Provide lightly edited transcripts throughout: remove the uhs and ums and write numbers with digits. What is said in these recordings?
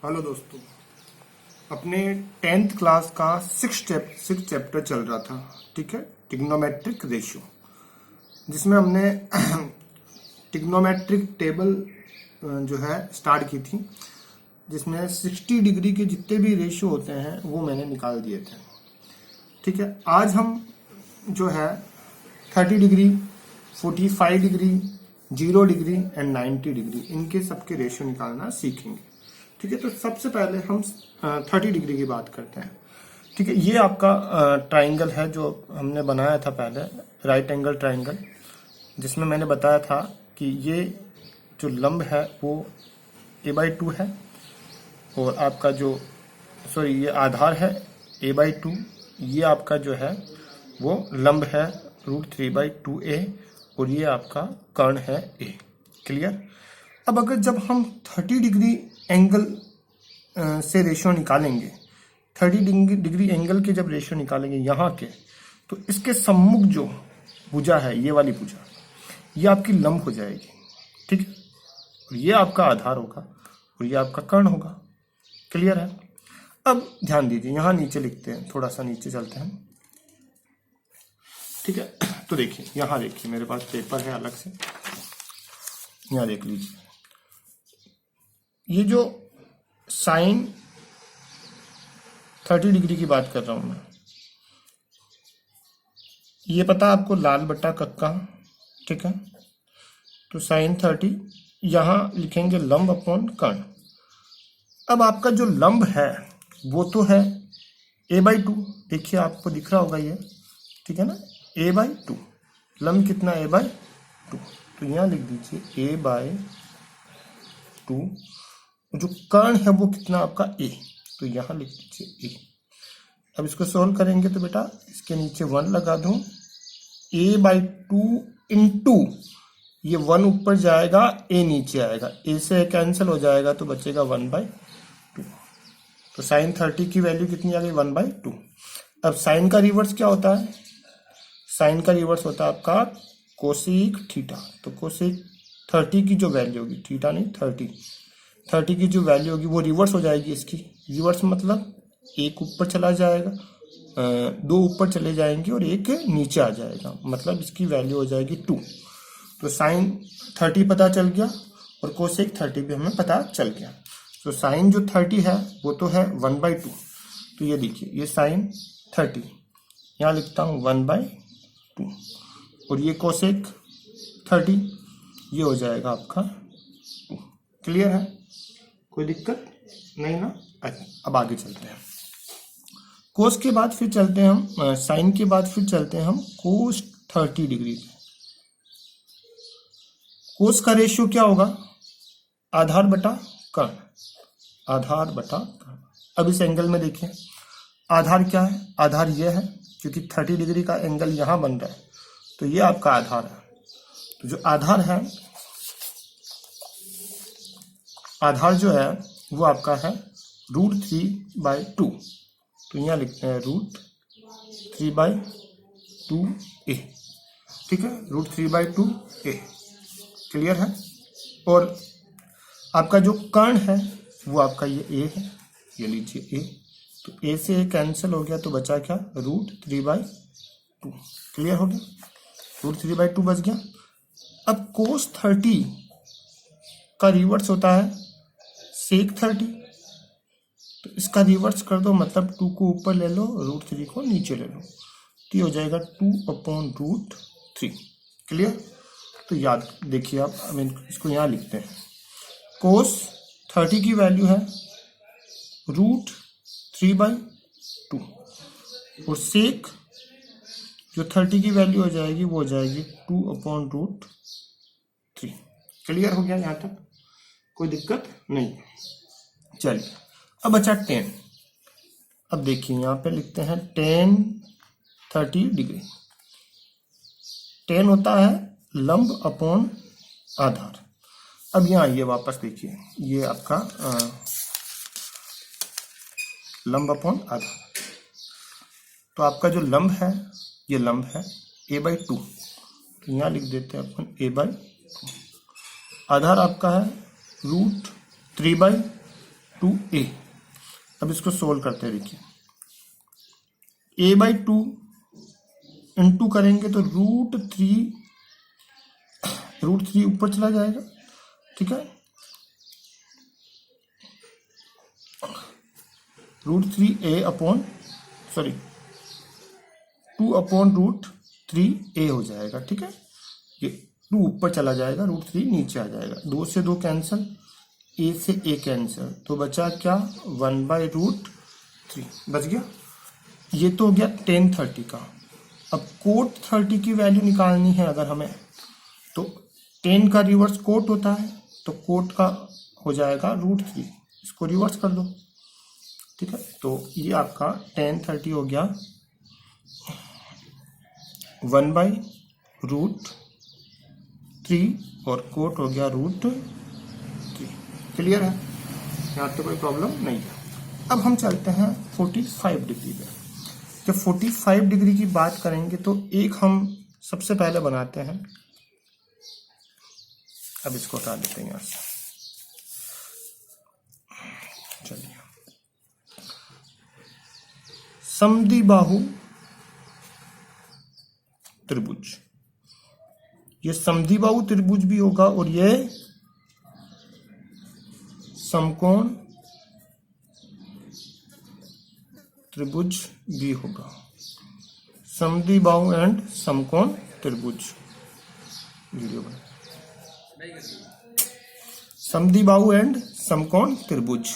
Hello दोस्तों, अपने 10th class का सिक्स चैप्टर चल रहा था। ठीक है, ट्रिग्नोमेट्रिक रेशियो, जिसमें हमने ट्रिग्नोमेट्रिक टेबल जो है स्टार्ट की थी, जिसमें 60 डिग्री के जितने भी रेशियो होते हैं वो मैंने निकाल दिए थे। ठीक है, आज हम जो है 30 degree, 45 degree, 0 degree and 90 degree, इनके सबके रेशियो निकालना सीखेंगे। ठीक है, तो सबसे पहले हम 30 डिग्री की बात करते हैं। ठीक है, ये आपका ट्राइंगल है जो हमने बनाया था पहले, राइट एंगल ट्राइंगल, जिसमें मैंने बताया था कि ये जो लंब है वो a/2 है, और आपका जो ये आधार है a/2, ये आपका जो है वो लंब है √3/2a, और ये आपका कर्ण है a। क्लियर। अब अगर जब हम 30 डिग्री एंगल से रेशियो निकालेंगे, 30 डिग्री एंगल के जब रेशियो निकालेंगे यहाँ के, तो इसके सम्मुख जो भुजा है, ये वाली भुजा, ये आपकी लंब हो जाएगी। ठीक है, और ये आपका आधार होगा और ये आपका कर्ण होगा। क्लियर है। अब ध्यान दीजिए, यहाँ नीचे लिखते हैं, थोड़ा सा नीचे चलते हैं। ठीक है, तो देखिए, यहाँ देखिए, मेरे पास पेपर है अलग से, यहाँ देख लीजिए। ये जो साइन 30 डिग्री की बात कर रहा हूं मैं, ये पता आपको लाल बट्टा कक्का। ठीक है, तो साइन 30, यहां लिखेंगे लंब अपॉन कर्ण। अब आपका जो लंब है वो तो है a/2, देखिए आपको दिख रहा होगा ये। ठीक है ना, a/2, लंब कितना a/2, तो यहां लिख दीजिए a/2। जो कर्ण है वो कितना आपका a, तो यहां लिख दीजिए a। अब इसको सोल्व करेंगे तो बेटा इसके नीचे 1 लगा दूं, a/2 इंटू ये 1 ऊपर जाएगा, a नीचे आएगा, a से कैंसिल हो जाएगा तो बचेगा 1/2। तो साइन 30 की वैल्यू कितनी आ गई, 1/2। अब साइन का रिवर्स क्या होता है, साइन का रिवर्स होता है आपका कोसेक थीटा। तो कोसेक 30 की जो वैल्यू होगी, थीटा नहीं 30 की जो वैल्यू होगी वो रिवर्स हो जाएगी इसकी। रिवर्स मतलब एक ऊपर चला जाएगा, 2 ऊपर चले जाएंगे और एक नीचे आ जाएगा, मतलब इसकी वैल्यू हो जाएगी 2। तो साइन 30 पता चल गया और कोसेक 30 भी हमें पता चल गया। तो साइन जो 30 है वो तो है 1/2। तो ये देखिए, ये साइन 30, यहाँ लिखता हूँ 1/2, और ये कोसेक 30, ये हो जाएगा आपका 2। क्लियर है, कोई दिक्कत नहीं ना। अच्छा, अब आगे चलते हैं। कोस के बाद फिर चलते हैं हम साइन के बाद फिर चलते हैं हम कोस 30 डिग्री। कोस का रेशियो क्या होगा, आधार बटा कर्ण, आधार बटा कर्ण। अब इस एंगल में देखें, आधार क्या है, आधार ये है, क्योंकि 30 डिग्री का एंगल यहां बन रहा है, तो ये आपका आधार है। तो जो आधार है, आधार जो है वो आपका है √3/2। तो यहाँ लिखते हैं √3/2a। ठीक है, √3/2a। क्लियर है। और आपका जो कर्ण है वो आपका ये a है, ये लीजिए a। तो a से a कैंसिल हो गया तो बचा क्या, √3/2। क्लियर हो गया, √3/2 बच गया। अब कोस 30 का रिवर्स होता है सेक 30, तो इसका रिवर्स कर दो, मतलब 2 को ऊपर ले लो, √3 को नीचे ले लो, तो ये हो जाएगा 2/√3। क्लियर। तो याद देखिए आप, इसको यहाँ लिखते हैं, कोस 30 की वैल्यू है √3/2, और सेक जो 30 की वैल्यू हो जाएगी वो हो जाएगी 2/√3। क्लियर हो गया यहाँ तक, कोई दिक्कत नहीं। चलिए, अब अच्छा 10। अब देखिए यहाँ पे लिखते हैं tan 30 डिग्री। tan होता है लंब अपॉन आधार। अब यहाँ ये वापस देखिए, ये आपका लंब अपॉन आधार। तो आपका जो लंब है, ये लंब है a/2, तो यहाँ लिख देते हैं अपन a/2। आधार आपका है √3/2, 2a। अब इसको सोल्व करते हैं। देखिए a/2 इंटू करेंगे तो √3 ऊपर चला जाएगा, ठीक है। √3a अपॉन 2/√3a हो जाएगा, ठीक है। ये 2 ऊपर चला जाएगा, √3 नीचे आ जाएगा, 2 से 2 कैंसिल, a से a कैंसिल, तो बचा क्या 1/√3 बच गया। ये तो हो गया tan 30 का। अब cot 30 की वैल्यू निकालनी है अगर हमें, तो tan का रिवर्स cot होता है, तो cot का हो जाएगा √3, इसको रिवर्स कर दो, ठीक है। तो ये आपका tan 30 हो गया 1/√3 और cot हो गया √3। क्लियर है, यहाँ तो कोई प्रॉब्लम नहीं है। अब हम चलते हैं 45 डिग्री पे। जब 45 डिग्री की बात करेंगे तो एक हम सबसे पहले बनाते हैं, अब इसको हटा देते हैं यहाँ से। चलिए, समद्विबाहु त्रिभुज, ये समद्विबाहु त्रिभुज भी होगा और ये समकोण त्रिभुज भी होगा। समद्विबाहु एंड समकोण त्रिभुज, वीडियो बना, समद्विबाहु एंड समकोण त्रिभुज।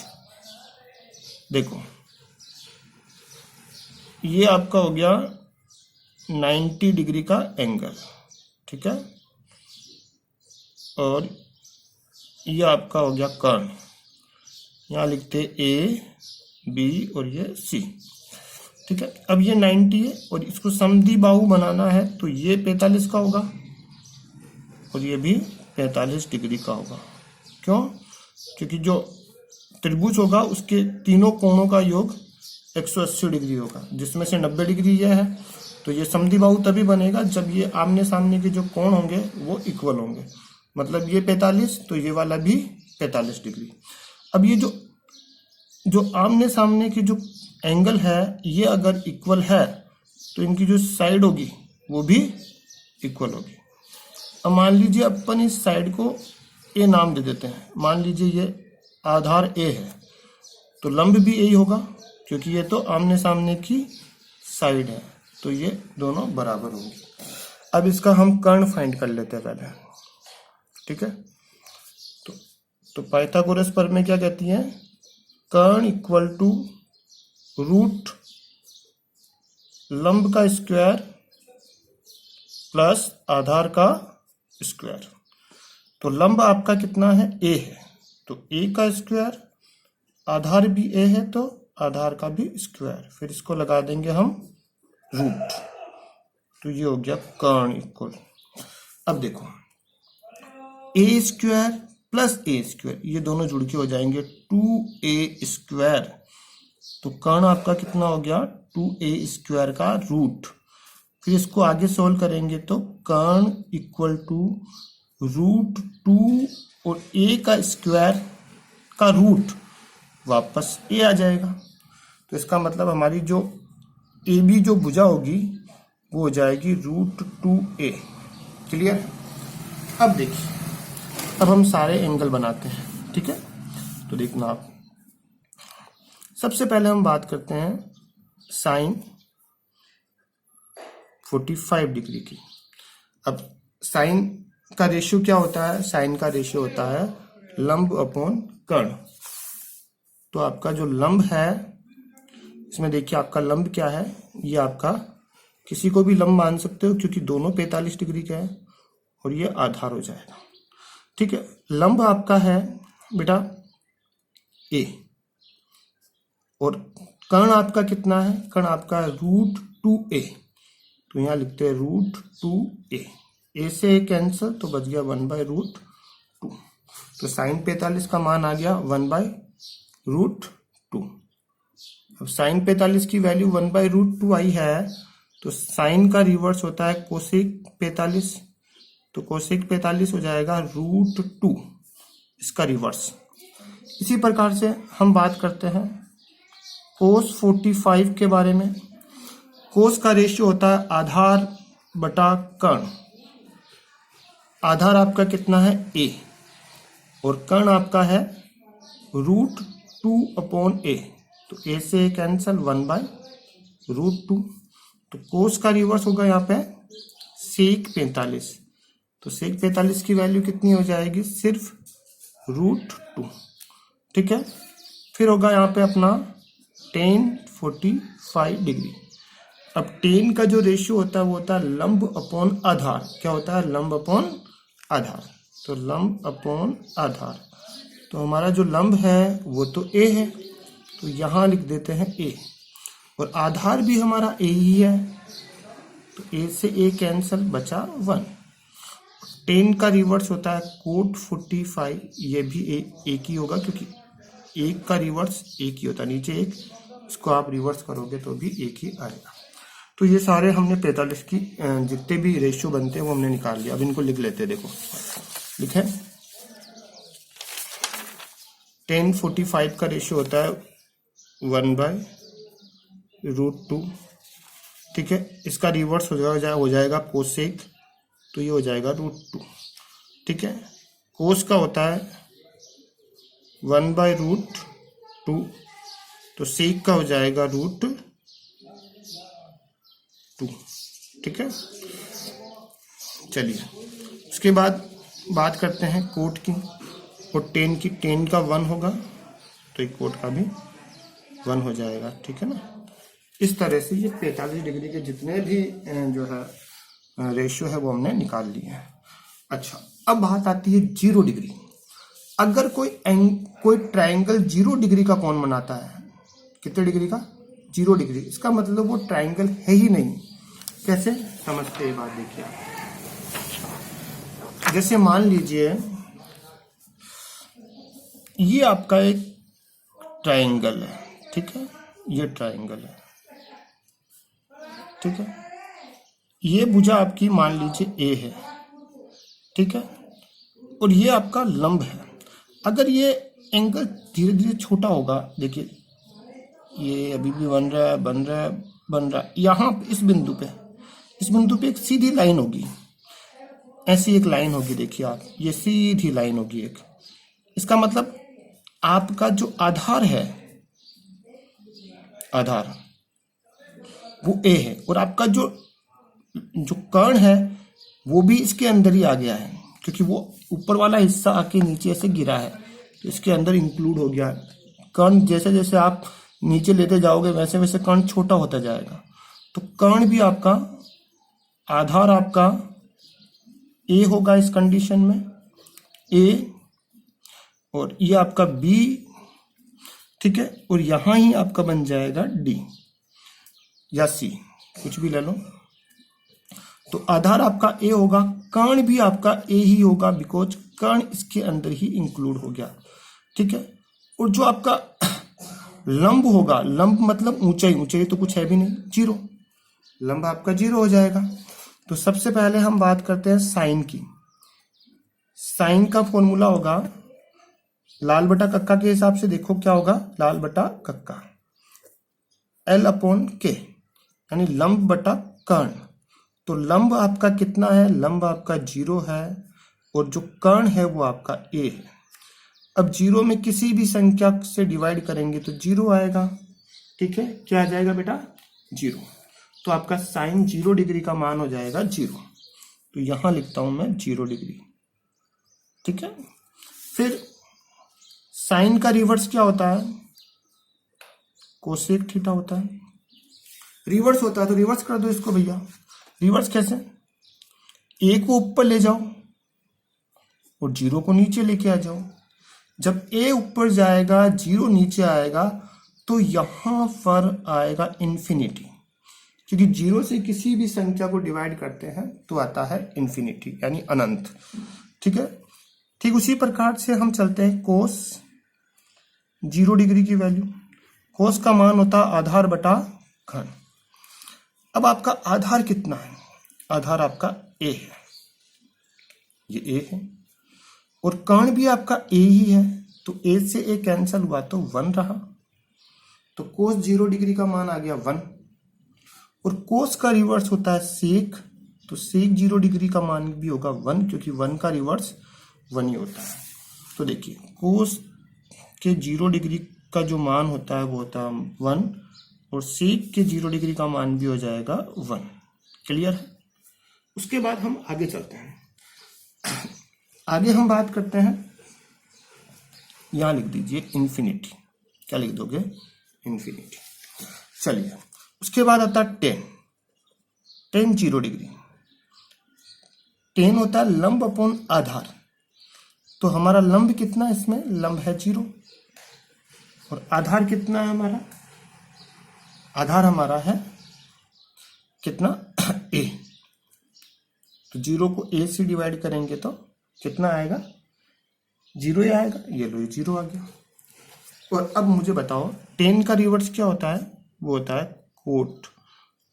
देखो ये आपका हो गया 90 डिग्री का एंगल, ठीक है, और ये आपका हो गया कर्ण। यहाँ लिखते A, B और ये C, ठीक है। अब ये 90 है और इसको समद्विबाहु बनाना है, तो ये 45 का होगा और ये भी 45 डिग्री का होगा। क्यों? क्योंकि जो त्रिभुज होगा उसके तीनों कोणों का योग 180 डिग्री होगा, जिसमें से 90 डिग्री ये है। तो ये समद्विबाहु तभी बनेगा जब ये आमने सामने के जो कोण होंगे वो इक्वल होंगे, मतलब ये 45 तो ये वाला भी 45 डिग्री। अब ये जो आमने सामने की जो एंगल है ये अगर इक्वल है तो इनकी जो साइड होगी वो भी इक्वल होगी। अब मान लीजिए अपन इस साइड को ए नाम दे देते हैं, मान लीजिए ये आधार ए है, तो लंब भी यही होगा क्योंकि ये तो आमने सामने की साइड है, तो ये दोनों बराबर होंगे। अब इसका हम कर्ण फाइंड कर लेते हैं पहले, ठीक है। तो पाइथागोरस प्रमेय क्या कहती है, कर्ण इक्वल टू रूट लंब का स्क्वायर प्लस आधार का स्क्वायर। तो लंब आपका कितना है, ए है, तो ए का स्क्वायर, आधार भी ए है तो आधार का भी स्क्वायर, फिर इसको लगा देंगे हम रूट, तो ये हो गया कर्ण इक्वल। अब देखो ए स्क्वायर प्लस ए स्क्वायर ये दोनों जुड़ के हो जाएंगे 2a स्क्वायर, तो कर्ण आपका कितना हो गया 2a स्क्वायर का रूट। फिर इसको आगे सोल्व करेंगे तो कर्ण इक्वल टू √2 और a का स्क्वायर का रूट वापस a आ जाएगा। तो इसका मतलब हमारी जो ए बी जो भुजा होगी वो हो जाएगी √2a। क्लियर है। अब देखिए, अब हम सारे एंगल बनाते हैं, ठीक है। तो देखना आप, सबसे पहले हम बात करते हैं साइन 45 डिग्री की। अब साइन का रेशियो क्या होता है, साइन का रेशियो होता है लंब अपॉन कर्ण। तो आपका जो लंब है इसमें देखिए आपका लंब क्या है, ये आपका किसी को भी लंब मान सकते हो क्योंकि दोनों 45 डिग्री का है, और ये आधार हो जाएगा, ठीक है। लंब आपका है बेटा ए, और कर्ण आपका कितना है, कर्ण आपका है √2a, तो यहाँ लिखते हैं √2a, ए से ए कैंसिल तो बच गया 1/√2, तो साइन 45 का मान आ गया 1/√2। अब साइन 45 की वैल्यू 1/√2 आई है, तो साइन का रिवर्स होता है कोसेक 45, तो कोसेक 45 हो जाएगा √2, इसका रिवर्स। इसी प्रकार से हम बात करते हैं cos 45 के बारे में। cos का रेशियो होता है आधार बटा कर्ण। आधार आपका कितना है a और कर्ण आपका है √2/a। तो a से कैंसल 1/√2। तो cos का रिवर्स होगा यहाँ पे sec45। तो sec45 की वैल्यू कितनी हो जाएगी, सिर्फ √2। ठीक है। फिर होगा यहाँ पे अपना tan 45 डिग्री। अब tan का जो रेशियो होता है वो होता है लंब अपॉन आधार। क्या होता है, लंब अपॉन आधार। तो लंब अपॉन आधार, तो हमारा जो लंब है वो तो a है, तो यहाँ लिख देते हैं a, और आधार भी हमारा a ही है, तो a से a कैंसल, बचा 1। tan का रिवर्स होता है cot 45, ये भी एक ही होगा क्योंकि एक का रिवर्स एक ही होता है, नीचे एक, इसको आप रिवर्स करोगे तो भी एक ही आएगा। तो ये सारे हमने 45 की जितने भी रेशियो बनते हैं वो हमने निकाल लिया। अब इनको लिख लेते हैं, देखो लिखे। tan 45 का रेशियो होता है 1/√2। ठीक है, इसका रिवर्स हो जाएगा कोसेक, तो ये हो जाएगा √2। ठीक है, कोस का होता है 1/√2, तो सेक का हो जाएगा √2। ठीक है, चलिए उसके बाद बात करते हैं कोट की और tan की। tan का 1 होगा तो एक कोट का भी 1 हो जाएगा। ठीक है ना, इस तरह से ये 45 डिग्री के जितने भी जो है रेशियो है वो हमने निकाल लिए हैं। अच्छा, अब बात आती है 0 डिग्री। अगर कोई ट्रायंगल 0 डिग्री का कोण बनाता है, कितने डिग्री का, 0 डिग्री, इसका मतलब वो ट्रायंगल है ही नहीं। कैसे समझते हैं बात, देखिए आप। जैसे मान लीजिए ये आपका एक ट्रायंगल है। ठीक है, ये ट्रायंगल है। ठीक है, ये भुजा आपकी मान लीजिए A है। ठीक है, और ये आपका लंब है। अगर ये एंगल धीरे धीरे छोटा होगा, देखिए ये अभी भी बन रहा है, बन रहा है, बन रहा है। यहाँ इस बिंदु पे एक सीधी लाइन होगी, ऐसी एक लाइन होगी, देखिए आप, ये सीधी लाइन होगी एक। इसका मतलब आपका जो आधार है, आधार वो A है, और आपका जो कर्ण है वो भी इसके अंदर ही आ गया है, क्योंकि वो ऊपर वाला हिस्सा आके नीचे से गिरा है, तो इसके अंदर इंक्लूड हो गया। कर्ण जैसे जैसे आप नीचे लेते जाओगे वैसे वैसे कर्ण छोटा होता जाएगा। तो कर्ण भी आपका, आधार आपका A होगा इस कंडीशन में, A, और ये आपका B। ठीक है, और यहां ही आपका बन जाएगा D या C, कुछ भी ले लो। तो आधार आपका A होगा, कर्ण भी आपका A ही होगा, बिकॉज कर्ण इसके अंदर ही इंक्लूड हो गया। ठीक है, और जो आपका लंब होगा, लंब मतलब ऊंचाई, ऊंचाई तो कुछ है भी नहीं, 0, लंब आपका 0 हो जाएगा। तो सबसे पहले हम बात करते हैं साइन की। साइन का फॉर्मूला होगा लाल बटा कक्का के हिसाब से, देखो क्या होगा, लाल बटा कक्का L/K, यानी लंब बटा कर्ण। तो लंब आपका कितना है, लंब आपका 0 है, और जो कर्ण है वो आपका A है। अब 0 में किसी भी संख्या से डिवाइड करेंगे तो 0 आएगा। ठीक है, क्या आ जाएगा बेटा, 0। तो आपका साइन 0 डिग्री का मान हो जाएगा 0। तो यहां लिखता हूं मैं 0 डिग्री। ठीक है, फिर साइन का रिवर्स क्या होता है, कोसेक थीटा होता है। रिवर्स होता है तो रिवर्स कर दो इसको भैया। रिवर्स कैसे, A को ऊपर ले जाओ और 0 को नीचे लेके आ जाओ। जब A ऊपर जाएगा 0 नीचे आएगा तो यहां पर आएगा इन्फिनिटी, क्योंकि 0 से किसी भी संख्या को डिवाइड करते हैं तो आता है इन्फिनिटी, यानी अनंत। ठीक है, ठीक उसी प्रकार से हम चलते हैं कोस 0 डिग्री की वैल्यू। कोस का मान होता है आधार बटा घन। अब आपका आधार कितना है, आधार आपका A है, ये A है, और कर्ण भी आपका A ही है, तो ए से ए कैंसिल हुआ तो 1 रहा, तो कोस 0 डिग्री का मान आ गया 1। और कोस का रिवर्स होता है सेक, तो सेक 0 डिग्री का मान भी होगा 1, क्योंकि 1 का रिवर्स 1 ही होता है। तो देखिए कोस के 0 डिग्री का जो मान होता है वो होता है 1, और सेक के 0 डिग्री का मान भी हो जाएगा 1। क्लियर है? उसके बाद हम आगे चलते हैं। आगे हम बात करते हैं, यहां लिख दीजिए इन्फिनिटी। क्या लिख दोगे? इन्फिनिटी। चलिए, उसके बाद आता है 10 0 डिग्री। 10 होता है लंब अपॉन आधार, तो हमारा लंब कितना है इसमें? लंब है 0, और आधार कितना है हमारा? आधार हमारा है कितना? a। तो 0 को a से डिवाइड करेंगे तो कितना आएगा? 0 ही आएगा। ये लो, 0 आ गया। और अब मुझे बताओ 10 का रिवर्स क्या होता है? वो होता है कोट।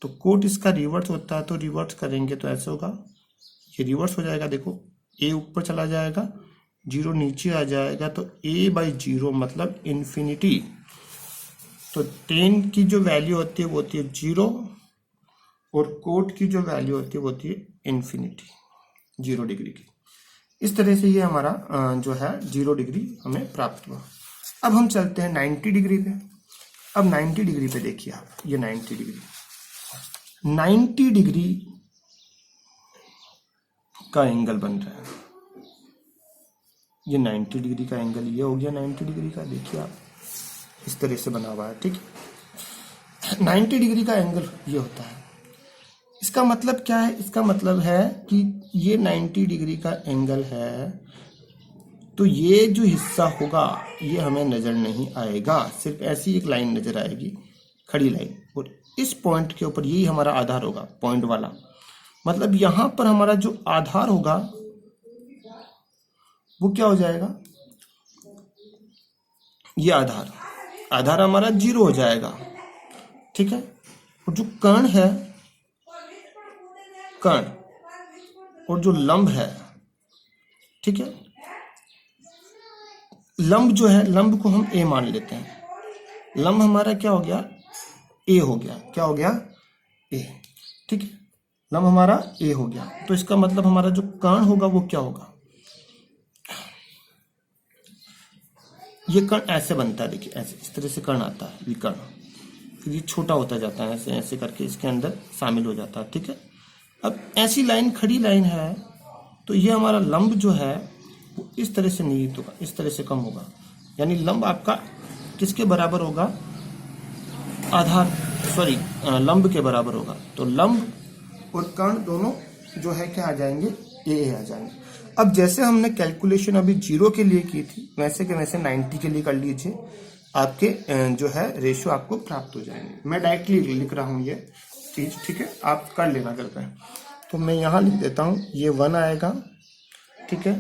तो कोट इसका रिवर्स होता है, तो रिवर्स करेंगे तो ऐसे होगा, ये रिवर्स हो जाएगा। देखो a ऊपर चला जाएगा, 0 नीचे आ जाएगा, तो a/0 मतलब इन्फिनिटी। तो 10 की जो वैल्यू होती है वो होती है 0, और कोट की जो वैल्यू होती है वो होती है इन्फिनिटी 0 डिग्री की। इस तरह से ये हमारा जो है 0 डिग्री हमें प्राप्त हुआ। अब हम चलते हैं 90 डिग्री पे। अब 90 डिग्री पे देखिए आप, ये 90 डिग्री का एंगल बन रहा है। ये 90 डिग्री का एंगल ये हो गया 90 डिग्री का। देखिए आप, इस तरह से बना हुआ है, ठीक है। 90 डिग्री का एंगल ये होता है। इसका मतलब क्या है? इसका मतलब है कि ये 90 डिग्री का एंगल है, तो ये जो हिस्सा होगा ये हमें नजर नहीं आएगा, सिर्फ ऐसी एक लाइन नजर आएगी, खड़ी लाइन। और इस पॉइंट के ऊपर यही हमारा आधार होगा, पॉइंट वाला। मतलब यहां पर हमारा जो आधार होगा वो क्या हो जाएगा? ये आधार हमारा 0 हो जाएगा, ठीक है। और जो कर्ण है, कर्ण और जो लंब है, ठीक है, लंब जो है, लंब को हम a मान लेते हैं। लंब हमारा क्या हो गया? a हो गया। क्या हो गया? a, ठीक है। लंब हमारा a हो गया, तो इसका मतलब हमारा जो कर्ण होगा वो क्या होगा? ये कर्ण ऐसे बनता है, देखिए ऐसे, इस तरह से कर्ण आता है विकर्ण, फिर ये छोटा होता जाता है, ऐसे ऐसे करके इसके अंदर शामिल हो जाता है, ठीक है। अब ऐसी लाइन, खड़ी लाइन है, तो ये हमारा लंब जो है वो इस तरह से निहित होगा, इस तरह से कम होगा। यानी लंब आपका किसके बराबर होगा? लंब के बराबर होगा। तो लंब और कर्ण दोनों जो है क्या आ जाएंगे? a आ जाएंगे। अब जैसे हमने कैलकुलेशन अभी 0 के लिए की थी, वैसे के वैसे 90 के लिए कर लीजिए, आपके जो है रेशियो आपको प्राप्त हो जाएंगे। मैं डायरेक्टली लिख रहा हूँ ये चीज, ठीक है, आप कर लेना करते हैं। तो मैं यहाँ लिख देता हूँ, ये 1 आएगा, ठीक है,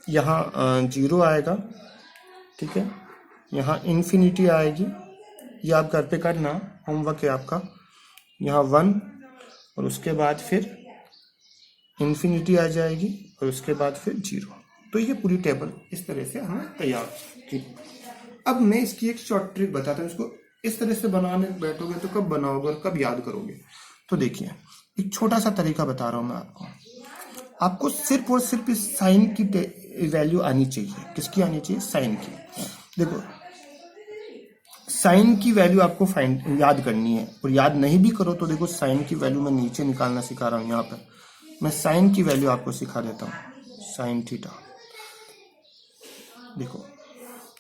यहाँ 0 आएगा, ठीक है, यहाँ इन्फिनिटी आएगी। ये आप घर पे करना, होमवर्क है आपका। यहाँ 1 और उसके बाद फिर इन्फिनिटी आ जाएगी, और उसके बाद फिर 0। तो ये पूरी टेबल इस तरह से हमें तैयार की। अब मैं इसकी एक शॉर्ट ट्रिक बताता हूँ। इसको इस तरह से बनाने बैठोगे तो कब बनाओगे और कब याद करोगे? तो देखिए, एक छोटा सा तरीका बता रहा हूँ मैं आपको सिर्फ और सिर्फ इस साइन की वैल्यू आनी चाहिए। किसकी आनी चाहिए? साइन की। देखो, साइन की वैल्यू आपको याद करनी है, और याद नहीं भी करो तो देखो, साइन की वैल्यू मैं नीचे निकालना सिखा रहा हूँ। यहाँ पर मैं साइन की वैल्यू आपको सिखा देता हूँ। साइन थीटा, देखो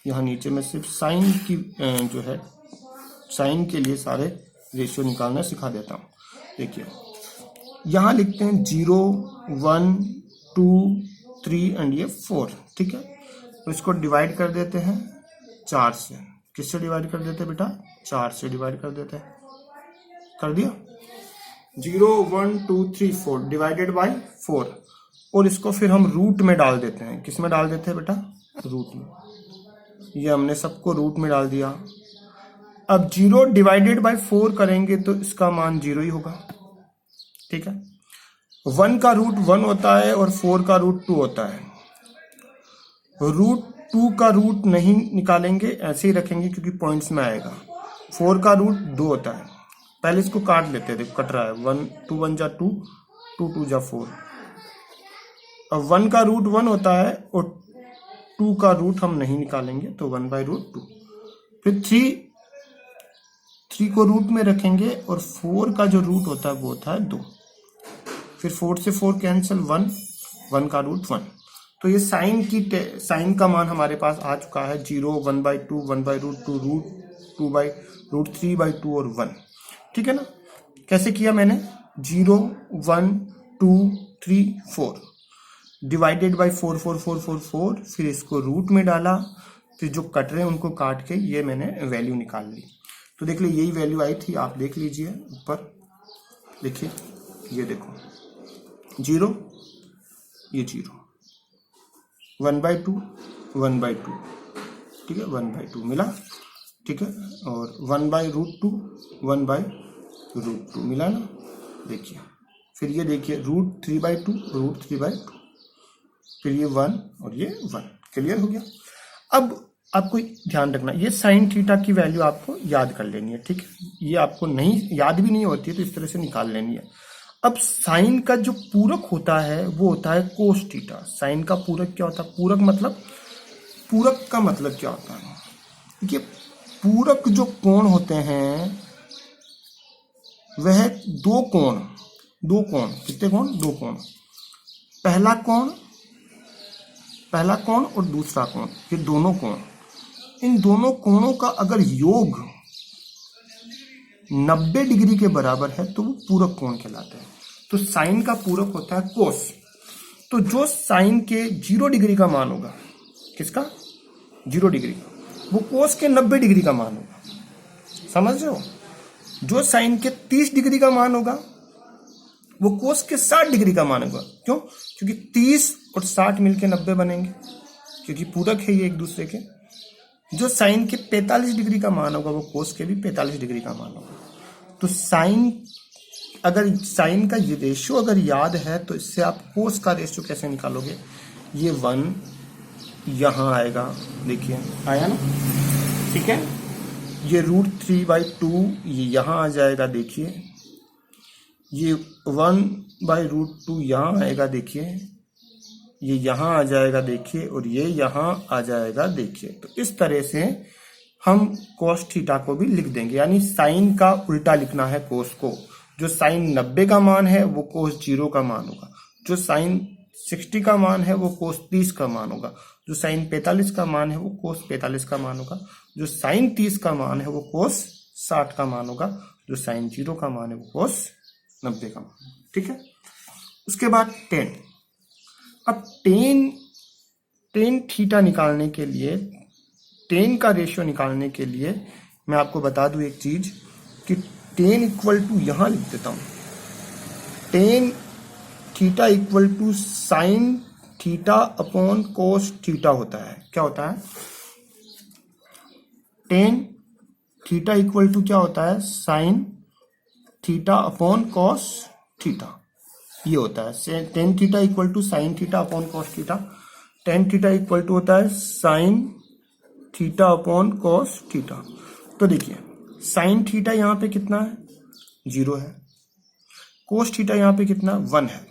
यहाँ नीचे मैं सिर्फ साइन की जो है, साइन के लिए सारे रेशियो निकालना सिखा देता हूँ। देखिए, यहाँ लिखते हैं 0, 1, 2, 3 एंड ये 4, ठीक है। तो इसको डिवाइड कर देते हैं 4 से। किससे डिवाइड कर देते हैं बेटा? 4 से डिवाइड कर देते हैं। कर दिया? 0, 1, 2, 3, 4 डिवाइडेड बाय 4, और इसको फिर हम रूट में डाल देते हैं। किस में डाल देते हैं बेटा? रूट में। ये हमने सबको रूट में डाल दिया। अब 0 डिवाइडेड बाय 4 करेंगे तो इसका मान 0 ही होगा, ठीक है। 1 का रूट 1 होता है और 4 का रूट 2 होता है। रूट 2 का रूट नहीं निकालेंगे, ऐसे ही रखेंगे क्योंकि पॉइंट्स में आएगा। 4 का रूट 2 होता है, पहले इसको काट लेते हैं, देखो कट रहा है, 1 2 1 जा 2, 2 2 जा 4। अब 1 का रूट 1 होता है और 2 का रूट हम नहीं निकालेंगे, तो 1/√2। फिर 3 को रूट में रखेंगे और 4 का जो रूट होता है वो होता है 2। फिर 4 से 4 कैंसिल, 1 का रूट 1। तो ये साइन का मान हमारे पास आ चुका है 0, 1/2, 1/√2, √3/2 और 1। ठीक है ना। कैसे किया मैंने, 0 1 2 3 4 डिवाइडेड बाई 4 4 4 4 4, फिर इसको रूट में डाला, फिर जो कट रहे हैं उनको काट के ये मैंने वैल्यू निकाल ली। तो देख लीजिए यही वैल्यू आई थी, आप देख लीजिए ऊपर, देखिए ये देखो 0, ये 0, 1/2 1/2, ठीक है, 1/2 मिला, ठीक है, और 1/√2 1/√2 मिला ना। देखिए फिर ये देखिए √3/2 √3/2, फिर ये 1 और ये 1, क्लियर हो गया। अब आपको ध्यान रखना, ये साइन थीटा की वैल्यू आपको याद कर लेनी है, ठीक है, ये आपको नहीं याद भी नहीं होती है तो इस तरह से निकाल लेनी है। अब साइन का जो पूरक होता है वो होता है कोस थीटा। साइन का पूरक क्या होता है, पूरक मतलब, पूरक का मतलब क्या होता है, ये पूरक जो कोण होते हैं वह दो कोण, कितने कोण, 2 कोण, पहला कोण और दूसरा कोण, ये दोनों कोण, इन दोनों कोणों का अगर योग 90 डिग्री के बराबर है तो वो पूरक कोण कहलाता है। तो साइन का पूरक होता है कोस। तो जो साइन के 0 डिग्री का मान होगा, किसका 0 डिग्री, वो कोस के 90 डिग्री का मान होगा, समझ रहे हो। जो साइन के 30 डिग्री का मान होगा वो कोस के 60 डिग्री का मान होगा। क्यों, क्योंकि 30 और 60 मिलके 90 बनेंगे, क्योंकि पूरक है ये एक दूसरे के। जो साइन के 45 डिग्री का मान होगा वो कोस के भी 45 डिग्री का मान होगा। तो साइन का ये रेशियो अगर याद है तो इससे आप कोस का रेशियो कैसे निकालोगे, ये 1 यहाँ आएगा, देखिए आया ना, ठीक है, ये √3/2 ये यहाँ आ जाएगा, देखिए ये 1/√2 यहाँ आएगा, देखिए ये यहाँ आ जाएगा, देखिए, और ये यहाँ आ जाएगा, देखिए। तो इस तरह से हम कोस थीटा को भी लिख देंगे, यानी साइन का उल्टा लिखना है कोस को। जो साइन 90 का मान है वो कोस 0 का मान होगा, जो साइन 60 का मान है वो कोस 30 का मान होगा, जो साइन 45 का मान है वो कोस 45 का मान होगा, जो साइन 30 का मान है वो कोस 60 का मान होगा, जो साइन 0 का मान है वो कोस 90 का मान, ठीक है। उसके बाद टेन। अब टेन थीटा निकालने के लिए, टेन का रेशियो निकालने के लिए मैं आपको बता दूं एक चीज कि टेन इक्वल टू यहां लिख देता हूं, tan theta equal to sine theta upon cos theta होता है। क्या होता है, टेन थीटा इक्वल टू क्या होता है, sine theta upon cos theta, ये होता है। Tan theta equal to sine theta upon cos theta, tan theta equal to होता है sine theta upon cos theta. तो देखिए साइन थीटा यहाँ पे कितना है, 0 है, कोस थीटा यहाँ पे कितना 1 है,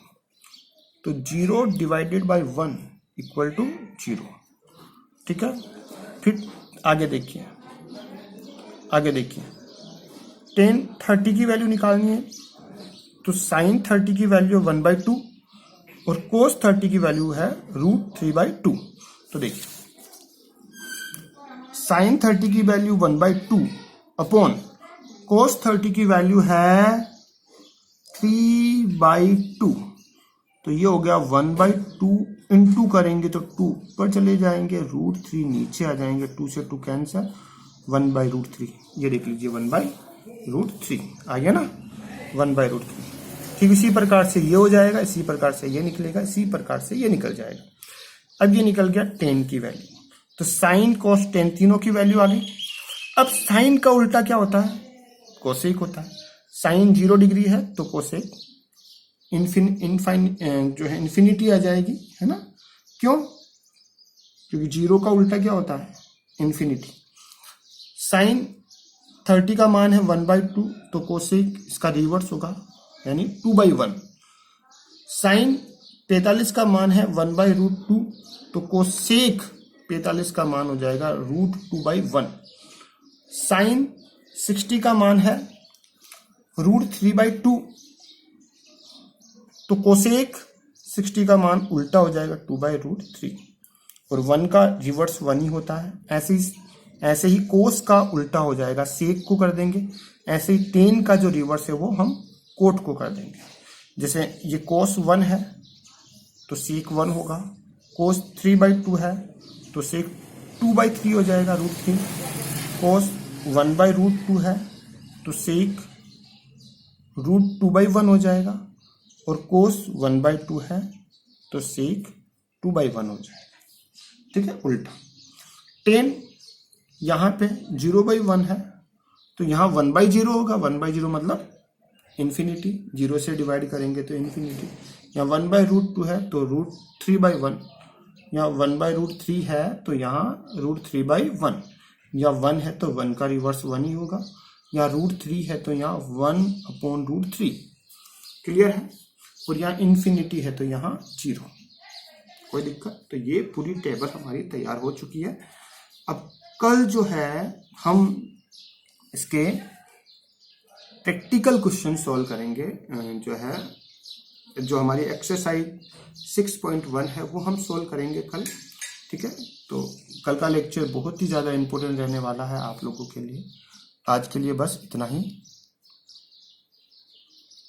तो 0 डिवाइडेड बाई 1 इक्वल टू 0, ठीक है। फिर आगे देखिए, टेन 30 की वैल्यू निकालनी है, तो साइन 30 की वैल्यू 1/2 और कोस 30 की वैल्यू है √3/2। तो देखिए साइन 30 की वैल्यू 1/2 अपॉन कोस 30 की वैल्यू है 3/2, तो ये हो गया 1/2 इंटू करेंगे तो 2 ऊपर चले जाएंगे, √3 नीचे आ जाएंगे, 2 से 2 कैंसिल, 1/√3, ये देख लीजिए 1/√3 आ गया ना, 1/√3। ठीक इसी प्रकार से ये हो जाएगा, इसी प्रकार से ये निकलेगा, इसी प्रकार से ये निकल जाएगा। अब ये निकल गया टेन की वैल्यू, तो साइन कॉस टेन तीनों की वैल्यू आ गई। अब साइन का उल्टा क्या होता है, कोसेक होता है। साइन 0 डिग्री है तो कोसेक जो है इन्फिनिटी आ जाएगी, है ना। क्यों, क्योंकि 0 का उल्टा क्या होता है? इन्फिनिटी। साइन 30 का मान है 1/2, तो कोसेक इसका रिवर्स होगा यानी 2/1। साइन 45 का मान है 1/√2, तो कोसेक 45 का मान हो जाएगा √2/1। साइन 60 का मान है √3/2, तो कोसेक 60 का मान उल्टा हो जाएगा 2/√3, और 1 का रिवर्स 1 ही होता है। ऐसे ही कोस का उल्टा हो जाएगा, सेक को कर देंगे। ऐसे ही टेन का जो रिवर्स है वो हम कोट को कर देंगे। जैसे ये कोस 1 है तो सेक 1 होगा, कोस 3/2 है तो सेक 2/3 हो जाएगा √3, कोस 1/√2 है तो सेक √2/1 हो जाएगा, और कोस 1/2 है तो सेक 2/1 हो जाएगा। ठीक है, उल्टा। 10 यहाँ पे 0/1 है तो यहाँ 1/0 होगा। 1/0 मतलब इन्फिनिटी, 0 से डिवाइड करेंगे तो इन्फिनिटी। यहाँ 1/√2 है तो √3/1, यहाँ 1/√3 है तो यहाँ √3/1, या 1 है तो 1 का रिवर्स 1 ही होगा, या √3 है तो यहाँ 1/√3। क्लियर है? और यहाँ इन्फिनिटी है तो यहाँ 0। कोई दिक्कत? तो ये पूरी टेबल हमारी तैयार हो चुकी है। अब कल जो है हम इसके प्रैक्टिकल क्वेश्चन सॉल्व करेंगे। जो हमारी एक्सरसाइज 6.1 है वो हम सॉल्व करेंगे कल। ठीक है, तो कल का लेक्चर बहुत ही ज़्यादा इम्पोर्टेंट रहने वाला है आप लोगों के लिए। आज के लिए बस इतना ही।